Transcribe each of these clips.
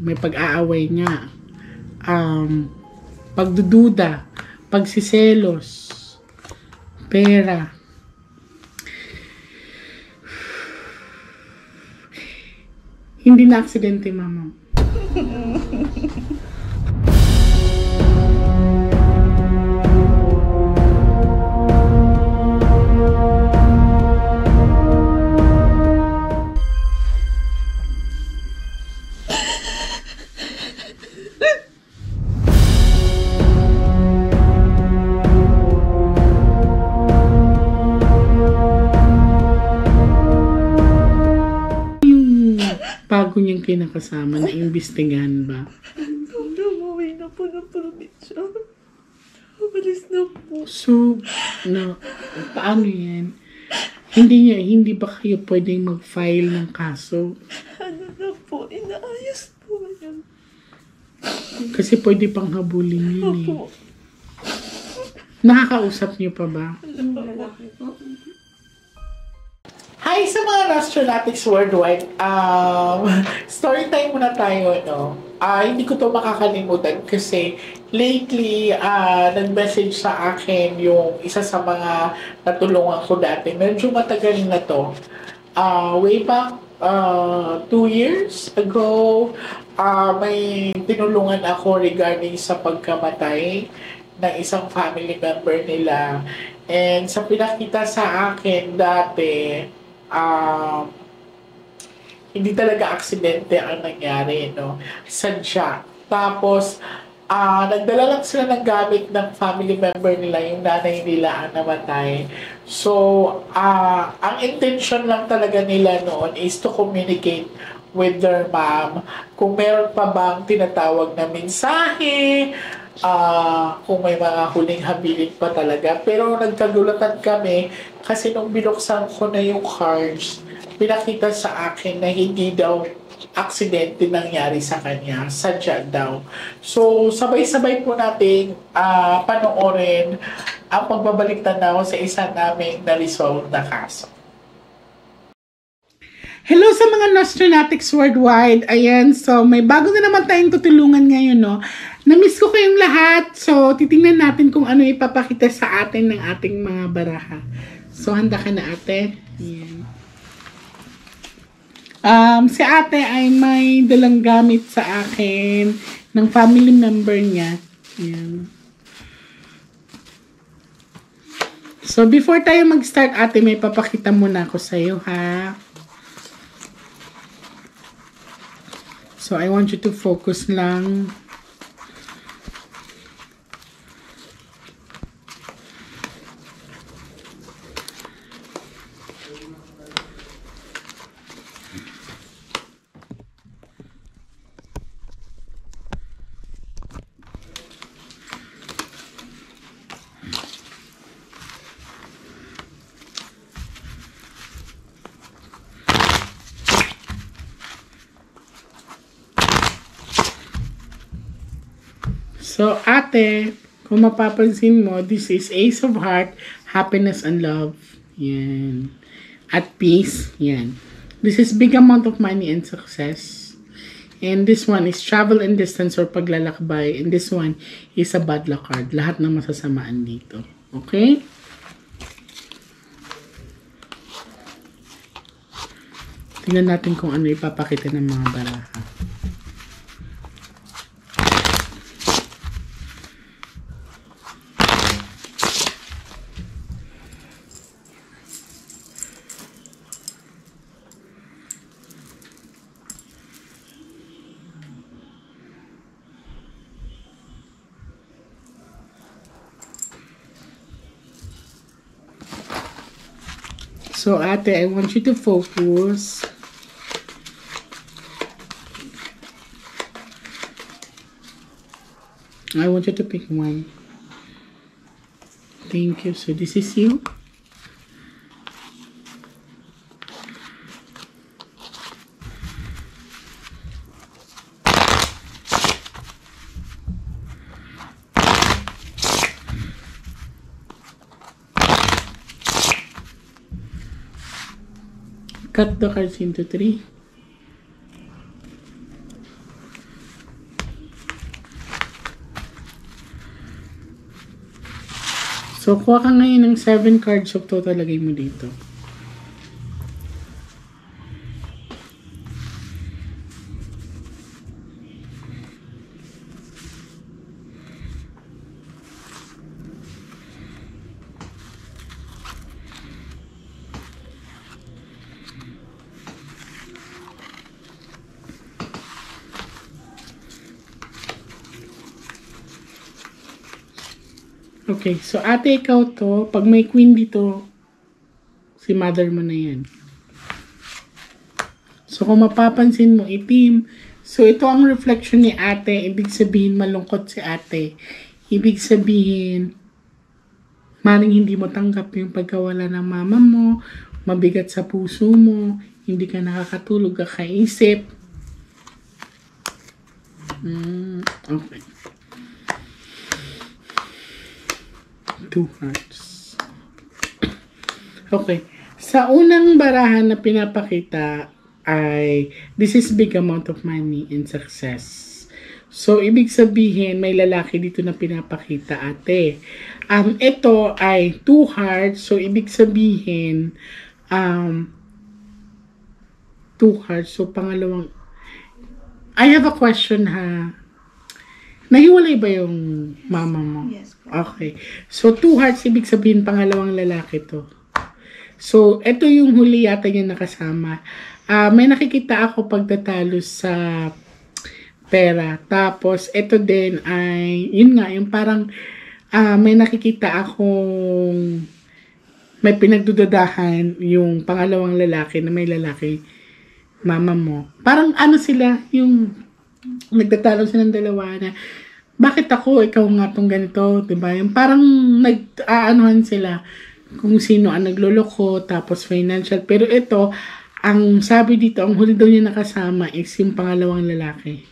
may pag-aaway nga, pagdududa, pagsiselos, pera. Hindi na aksidente, mama. Bago niyang kinakasama, na-imbestigahan ba? Umuwi na po ng probinsya. Umalis na po. So, no, paano yan? Hindi ba kayo pwedeng mag-file ng kaso? Ano na po, inaayos po yan. Kasi pwede pang habulin yun eh. Opo. Nakakausap niyo pa ba? Lalaki po. Hi sa mga Nostronatics worldwide. Story time muna tayo, no? Hindi ko to makakalimutan kasi lately, nag-message sa akin yung isa sa mga natulungan ko dati. Medyo matagal na to. Way back 2 years ago, may tinulungan ako regarding sa pagkamatay ng isang family member nila. And sa pinakita sa akin dati, hindi talaga aksidente ang nangyari, no? Sadya. Tapos, nagdala lang sila ng gamit ng family member nila, yung nanay nila ang namatay. So, ang intention lang talaga nila noon is to communicate with their mom. Kung meron pa bang tinatawag na mensahe, kung may mga huling habilin pa talaga. Pero nagkagulatan kami kasi nung binuksan ko na yung cards, pinakita sa akin na hindi daw aksidente nangyari sa kanya, sadya daw. So, sabay-sabay po natin panoorin ang pagbabalik tanaw sa isa naming na-resolve na kaso. Hello sa mga Nostronatics worldwide. Ayan, so may bago na naman tayong tutulungan ngayon, no? Na-miss ko kayong lahat. So, titingnan natin kung ano ipapakita sa atin ng ating mga baraha. So, handa ka na, ate? Ayan. Si ate ay may dalang gamit sa akin ng family member niya. Ayan. So, before tayo mag-start, ate, may papakita muna ako sa'yo, ha? So, I want you to focus lang. So, ate, kung mapapansin mo, this is Ace of Heart, happiness and love. Yan. At peace. Yan. This is big amount of money and success. And this one is travel and distance or paglalakbay. And this one is a bad luck card. Lahat ng masasamaan dito. Okay? Tingnan natin kung ano ipapakita ng mga baraha. So, ate, I want you to focus. I want you to pick one. Thank you. So, this is you. Cut the cards into 3. So, kuha ka ngayon ng 7 cards of total, lagay mo dito. Okay, so ate, ikaw to. Pag may queen dito, si mother mo na yan. So, kung mapapansin mo, itim. So, ito ang reflection ni ate. Ibig sabihin, malungkot si ate. Ibig sabihin, maring hindi mo tanggap yung pagkawala ng mama mo, mabigat sa puso mo, hindi ka nakakatulog, kakaisip. Okay. 2 hearts. Okay. Sa unang barahan na pinapakita ay this is big amount of money and success. So, ibig sabihin, may lalaki dito na pinapakita, ate. Ito ay 2 hearts. So, ibig sabihin, 2 hearts. So, pangalawang, I have a question, ha. Nahiwalay ba yung mama mo? Yes. Okay. So, 2 hearts, ibig sabihin, pangalawang lalaki to. So, ito yung huli yata niya nakasama. May nakikita ako pagtatalo sa pera. Tapos, ito din ay, yun nga, yung parang, may nakikita akong may pinagdudadahan yung pangalawang lalaki na may lalaki, mama mo. Parang ano sila, yung nagtatalo silang dalawa na, bakit ako, ikaw nga tong ganito, diba? Yung parang nag-aanuhan sila kung sino ang nagloloko, tapos financial. Pero ito, ang sabi dito, ang huli daw niya nakasama is yung pangalawang lalaki.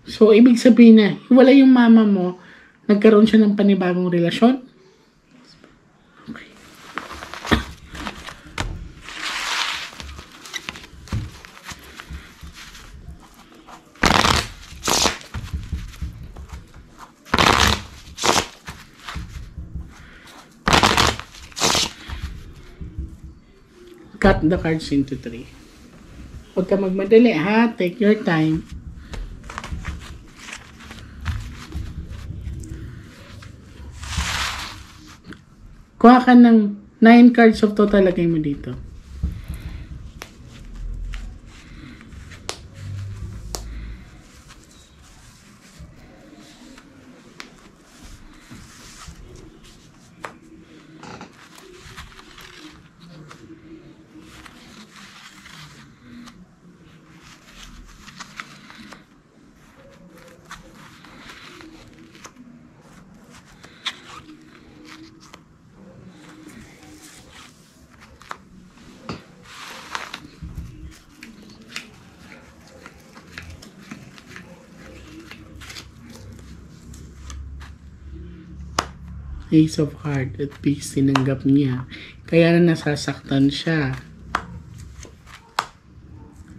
So, ibig sabihin na, wala yung mama mo, nagkaroon siya ng panibagong relasyon. Okay. Cut the cards into 3. Huwag ka magmadali, ha? Take your time. Kuha ka ng 9 cards of total, lagay mo dito. Ace of Hearts at peace, tinanggap niya. Kaya na nasasaktan siya.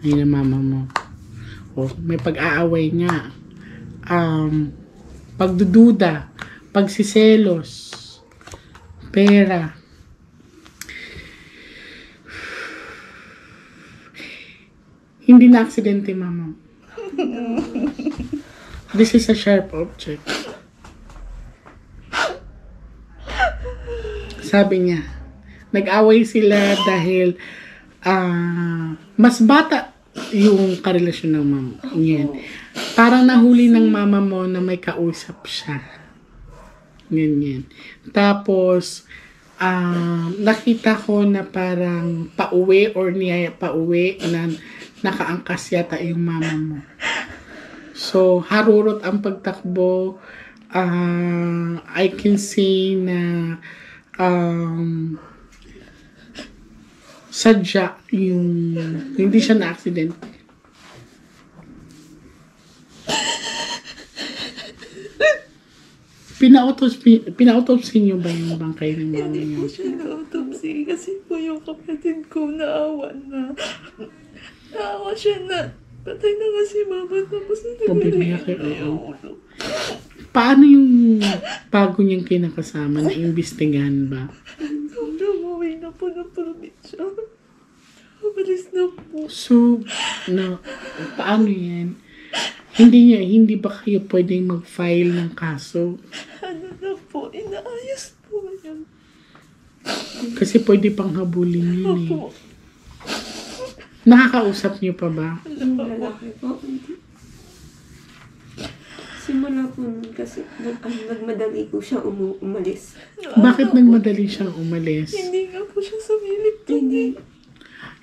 Ay na mama mo. O, may pag-aaway nga. Pagdududa, pagsiselos, pera. Hindi na aksidente, mama. This is a sharp object. Sabi niya, nag-away sila dahil mas bata yung karelasyon ng mama. Yan. Parang nahuli ng mama mo na may kausap siya. Ganyan. Tapos, nakita ko na parang pauwi or niyaya pauwi na nakaangkas yata yung mama mo. So, harurot ang pagtakbo. I can see na sadya yung hindi siya na accident. Pina-autopsy niyo ba yung bangkay ng mama Hindi niyo? po siya na-autopsy kasi po yung kapatid ko naawa na. Naawa siya na. Patay na kasi mama tapos Pabibigyan nagbibiyak kayo, na yung oo. ulo. Paano yung bago niyang kinakasama? Na-imbestigahan ba? Umuwi na po ng probinsya. Umalis na po. So, paano yan? Hindi ba kayo pwedeng mag-file ng kaso? Ano na po, inaayos po yun. Kasi pwede pang habulin yun eh. Opo. Nakakausap niyo pa ba? Yung lalaki po, hindi. Simula po nun kasi nagmadali po siya umalis. Bakit nagmadali siyang umalis? Hindi nga po siya sumilip.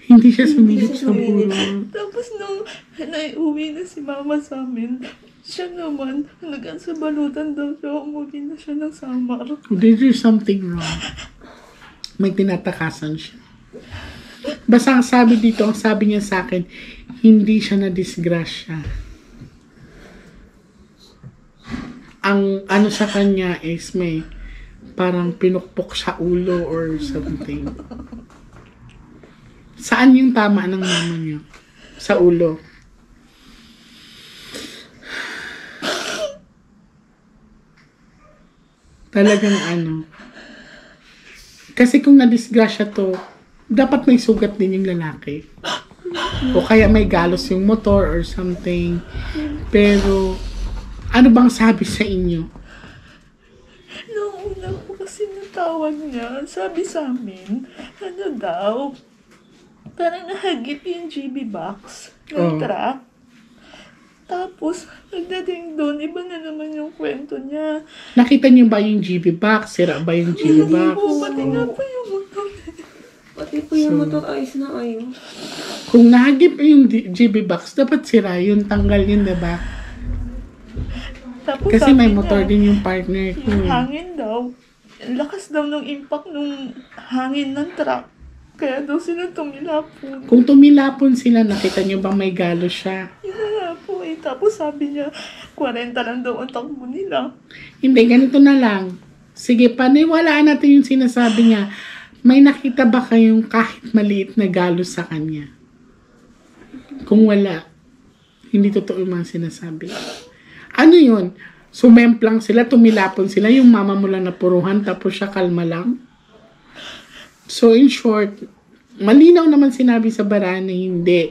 Hindi siya sumilip sa burol. Tapos nung naiuwi na si mama sa amin, siya naman, hanggang sa balutan daw siya, umuwi na siya ng Samar. Did there's something wrong? May tinatakasan siya. Basta ang sabi dito, ang sabi niya sa akin, hindi siya na-disgrasya. Ang ano sa kanya is may parang pinukpok sa ulo or something. Saan yung tama ng mama niya? Sa ulo. Talagang ano. Kasi kung na-disgrasya to, dapat may sugat din yung lalaki. O kaya may galos yung motor or something. Pero, ano bang sabi sa inyo? Noong una po kasi natawag niya, sabi sa amin, ano daw, parang nahagip yung GB box ng truck. Tapos, nagdating doon, iba na naman yung kwento niya. Nakita niyo ba yung GB box? Sira ba yung GB box? Oo, pati nga po yung motor. Pati po yung motor ayos na ayos. Kung nahagip yung GB box, dapat sira yun, tanggal yun, diba? Tapos Kasi sabi may niya, motor din yung partner ko. yung hangin daw, ang lakas daw ng impact nung hangin ng truck. Kaya daw sila tumilapon. Kung tumilapon sila, nakita niyo ba may galos siya? Yun na nga po eh. Tapos sabi niya, 40 lang daw ang takbo nila. Hindi, ganito na lang. Sige, paniwalaan natin yung sinasabi niya. May nakita ba kayong kahit maliit na galos sa kanya? Kung wala, hindi totoo yung mga sinasabi. Ano yun? Sumemplang sila, tumilapon sila, yung mama mo lang napuruhan, tapos siya kalma lang. So in short, malinaw naman sinabi sa bara na hindi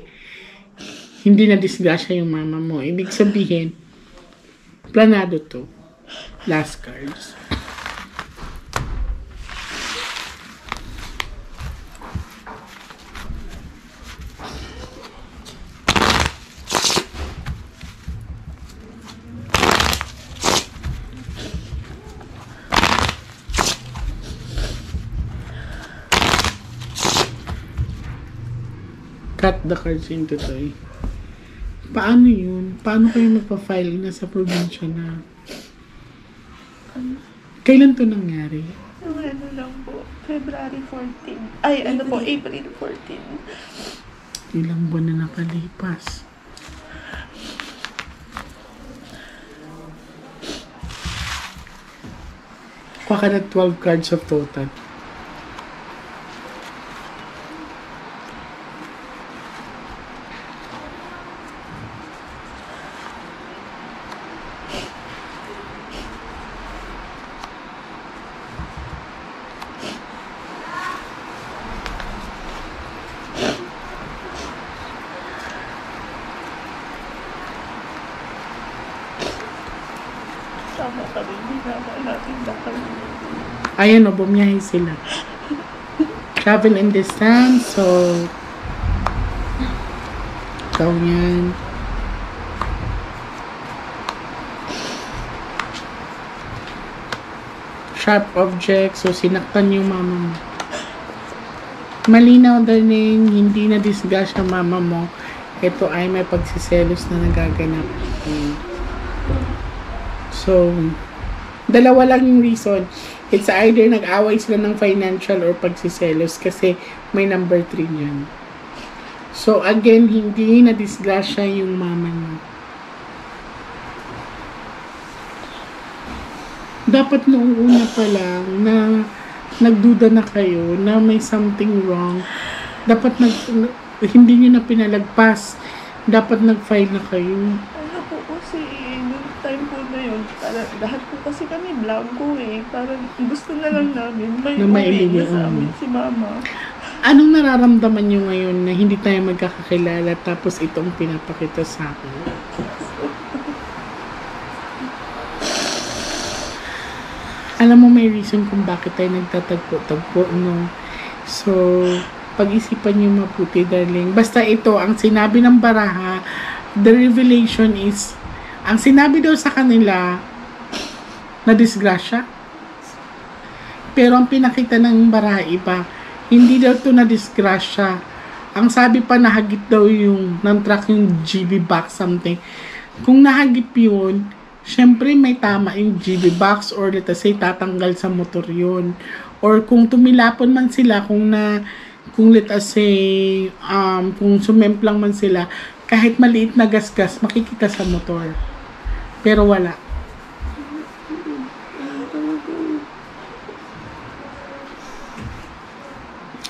na disgrasya yung mama mo. Ibig sabihin, planado to. Last cards. Cut the cards into toy. Paano yun? Paano kayo magpa-file na sa probinsya na? Kailan to nangyari? Yung ano lang po, February 14. Ay, ano po, April 14. Ilang buwan na nakalipas. Kuha ka na 12 cards of total. Tama ka rin, hindi naman natin bakal. Ayan o, bumiyahe sila. Travel and distance, so ikaw yan. Sharp object, so sinaktan yung mama mo. Malinaw din, hindi na disgust ang mama mo. Ito ay may pagsiselos na nagaganap. So, dalawa lang yung reason. It's either nag-away sila ng financial or pagsiselos kasi may number 3 yan. So, again, hindi na disgrasya yung mama niya. Dapat noong una pa lang na nagduda na kayo na may something wrong. Dapat hindi nyo na pinalagpas. Dapat nag-file na kayo. Ano po kasi, nung time po na yun, Parang lahat po kasi kami blanco eh. Parang gusto na lang namin may Na uwi mailigay, na sa amin si mama. Anong nararamdaman nyo ngayon na hindi tayo magkakakilala tapos itong pinapakita sa akin? Alam mo, may reason kung bakit tayo nagtatagpo-tagpo, no? So, pag-isipan nyo mabuti, darling. Basta ito, ang sinabi ng baraha, the revelation is, ang sinabi daw sa kanila, na disgrasya. Pero ang pinakita ng baraha iba, hindi daw to na disgrasya. Ang sabi pa, nahagip daw yung, ng truck yung GB box something. Kung nahagip yun, syempre may tama yung GB box or let us say tatanggal sa motor yun. Or kung tumilapon man sila, kung let us say kung sumemplang man sila, kahit maliit na gasgas makikita sa motor. Pero wala.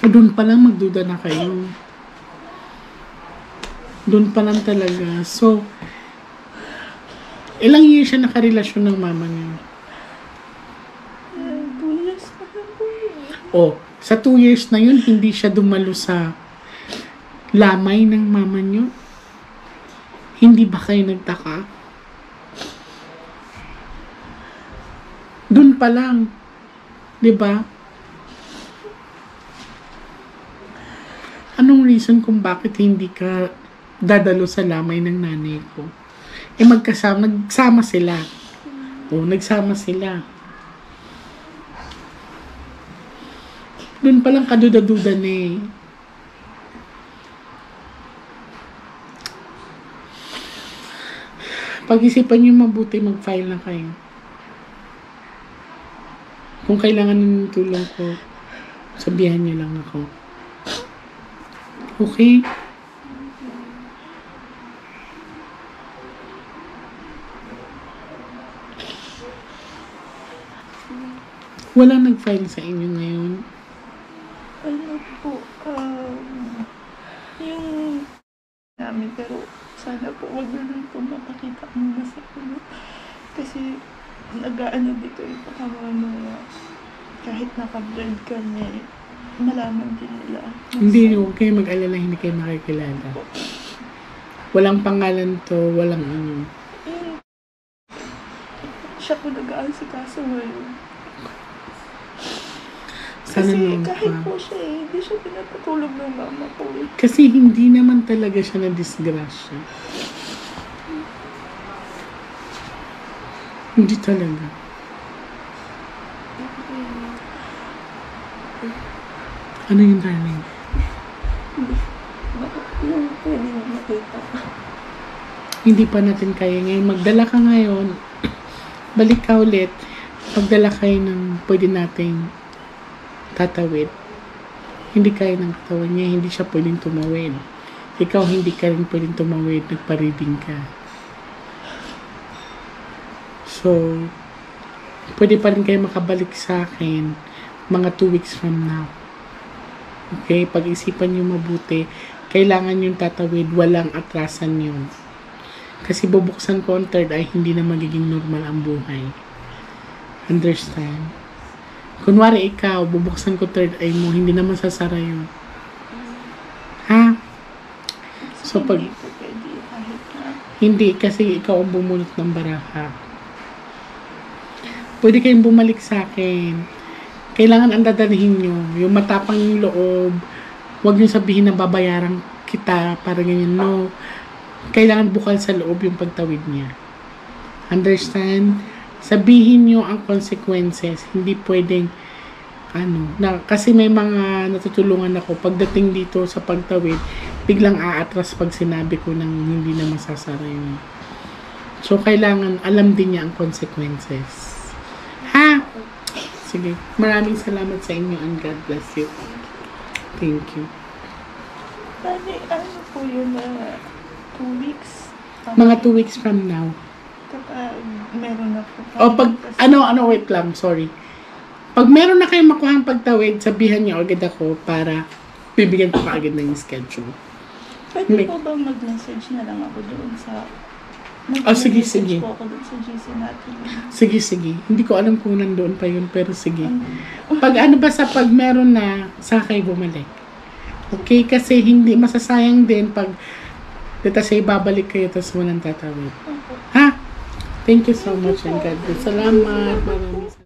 Doon pa lang magduda na kayo. Doon pa lang talaga. So, ilang years siya nakarelasyon ng mama niya? 2 years pa lang po yun. O, sa 2 years na yun, hindi siya dumalo sa lamay ng mama niyo? Hindi ba kayo nagtaka? Doon pa lang. 'Di ba? Anong reason kung bakit hindi ka dadalo sa lamay ng nanay ko? Nagsama sila. Nagsama sila. Doon palang kaduda-duda na eh. Pag-isipan nyo mabuti, mag-file na kayo. Kung kailangan ng tulong ko, sabihan nyo lang ako. Okay? Walang nag-file sa inyo ngayon. Ano po, yung namin, pero sana po wag na lang po mapakita muna sa ano. Kasi nag-ano dito yung pakamamaya. Kahit naka-blurred kami, malaman din nila. Hindi, huwag kayo mag-alala, hindi kayo makikilala. Walang pangalan to, walang ano. Yun, siya po nag-aasikaso ngayon. Sana Kasi naman kahit pa. po siya hindi siya pinapatulog ng mama ko eh. Kasi hindi naman talaga siya na-disgrasya. Hindi talaga. Ano yung darling? Yung pwede mo makita. Hindi pa natin kaya ngayon. Magdala ka ngayon. Balik ka ulit. Magdala kayo ng pwede nating tatawid. Hindi kaya ng katawan niya. Hindi siya pwedeng tumawid. Ikaw hindi ka rin pwedeng tumawid. Nagpareading ka. So, pwede pa rin kayo makabalik sa akin mga 2 weeks from now. Okay? Pag-isipan nyo mabuti. Kailangan yung tatawid. Walang atrasan yun. Kasi bubuksan ko ang third eye, hindi na magiging normal ang buhay. Understand? Kunwari ikaw, bubuksan ko third eye mo, hindi na masasara yun. Ha? So pag... Hindi po pwede kahit na. Hindi, kasi ikaw ang bumunot ng baraha. Pwede kayong bumalik sa akin. Kailangan ang dadalhin nyo. Yung matapang yung loob. Huwag nyo sabihin na babayaran kita para ganyan. No. Kailangan bukal sa loob yung pagtawid niya. Understand? Sabihin nyo ang consequences. Hindi pwedeng kasi may mga natutulungan ako pagdating dito sa pagtawid, biglang aatras pag sinabi ko nang hindi na masasara yun. So, kailangan alam din niya ang consequences. Ha? Sige. Maraming salamat sa inyo and God bless you. Thank you. Bali, ano po yun na 2 weeks? Mga 2 weeks from now. Kapag meron na po. O pag, wait lang, sorry. Pag meron na kayong makuhang pagtawid, sabihan niyo agad ako para bibigyan ko pa agad ng schedule. Pwede May- po ba mag-message na lang ako doon sa sige, Mag-message sige. po ako dun sa GC natin. Sige. Hindi ko alam kung nandoon pa yun, pero sige. Pag ano basta pag meron na, saka kayo bumalik. Okay? Kasi hindi masasayang din pag say babalik kayo tapos walang tatawid. Ha? Thank you so much and God bless. Salamat. Maraming